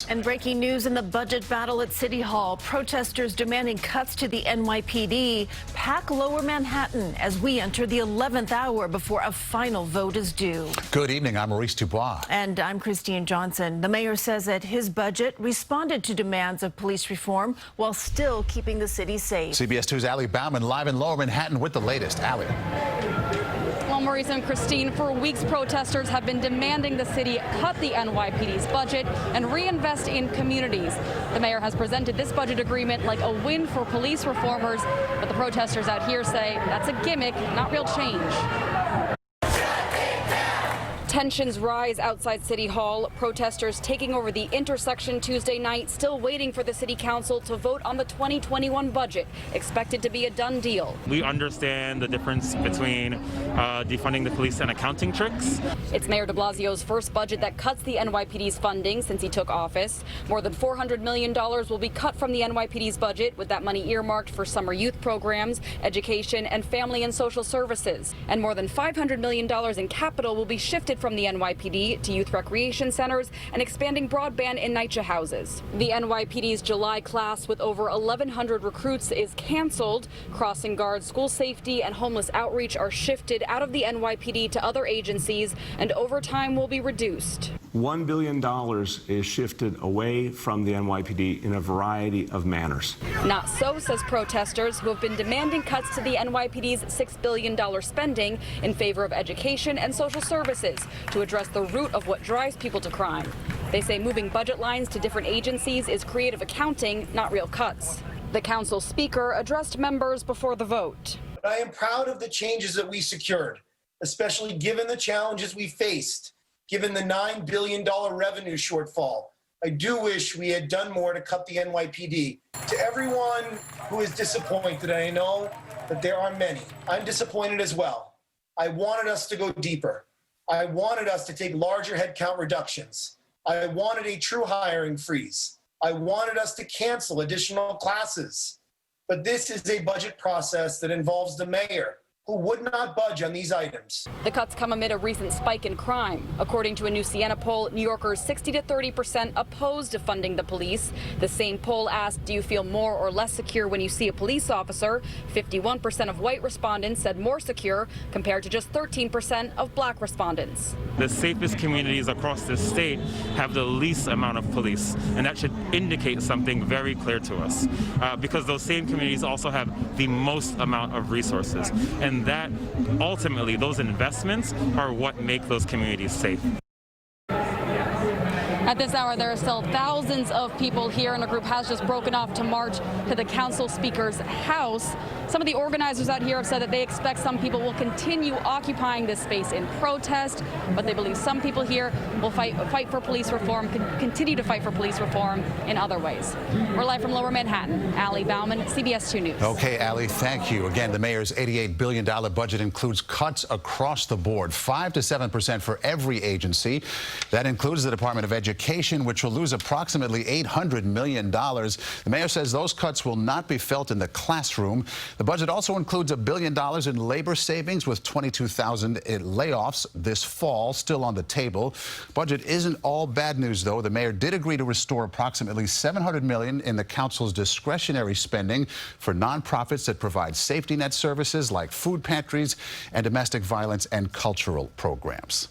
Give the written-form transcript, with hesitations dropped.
And breaking news in the budget battle at City Hall. Protesters demanding cuts to the NYPD pack Lower Manhattan as we enter the 11th hour before a final vote is due. Good evening. I'm Maurice Dubois. And I'm Christine Johnson. The mayor says that his budget responded to demands of police reform while still keeping the city safe. CBS 2's Bauman live in Lower Manhattan with the latest. Allie. Well, Maurice and Christine, for weeks protesters have been demanding the city cut the NYPD's budget and reinvest in communities. The mayor has presented this budget agreement like a win for police reformers, but the protesters out here say that's a gimmick, not real change. Tensions rise outside City Hall. Protesters taking over the intersection Tuesday night, still waiting for the city council to vote on the 2021 budget, expected to be a done deal. We understand the difference between defunding the police and accounting tricks. It's Mayor de Blasio's first budget that cuts the NYPD's funding since he took office. More than $400 million will be cut from the NYPD's budget, with that money earmarked for summer youth programs, education, and family and social services. And more than $500 million in capital will be shifted from the NYPD to youth recreation centers and expanding broadband in NYCHA houses. The NYPD's July class with over 1,100 recruits is canceled. Crossing guards, school safety, and homeless outreach are shifted out of the NYPD to other agencies, and overtime will be reduced. $1 billion is shifted away from the NYPD in a variety of manners. Not so, says protesters who have been demanding cuts to the NYPD's $6 billion spending in favor of education and social services to address the root of what drives people to crime. They say moving budget lines to different agencies is creative accounting, not real cuts. The council speaker addressed members before the vote. I am proud of the changes that we secured, especially given the challenges we faced, given the $9 billion revenue shortfall. I do wish we had done more to cut the NYPD. To everyone who is disappointed, I know that there are many, I'm disappointed as well. I wanted us to go deeper. I wanted us to take larger headcount reductions. I wanted a true hiring freeze. I wanted us to cancel additional classes. But this is a budget process that involves the mayor, who would not budge on these items. The cuts come amid a recent spike in crime. According to a new Siena poll, New Yorkers 60 to 30% opposed to funding the police. The same poll asked, do you feel more or less secure when you see a police officer? 51% of white respondents said more secure, compared to just 13% of black respondents. The safest communities across this state have the least amount of police, and that should indicate something very clear to us, because those same communities also have the most amount of resources. And that ultimately, those investments are what make those communities safe. At this hour, there are still thousands of people here, and a group has just broken off to march to the council speaker's house. Some of the organizers out here have said that they expect some people will continue occupying this space in protest, but they believe some people here will fight for police reform, continue to fight for police reform in other ways. We're live from Lower Manhattan. Allie Bauman, CBS 2 News. Okay, Allie, thank you. Again, the mayor's $88 billion budget includes cuts across the board, 5 to 7% for every agency. That includes the Department of Education, which will lose approximately $800 million. The mayor says those cuts will not be felt in the classroom. The budget also includes $1 billion in labor savings, with 22,000 layoffs this fall still on the table. Budget isn't all bad news, though. The mayor did agree to restore approximately $700 million in the council's discretionary spending for nonprofits that provide safety net services like food pantries and domestic violence and cultural programs.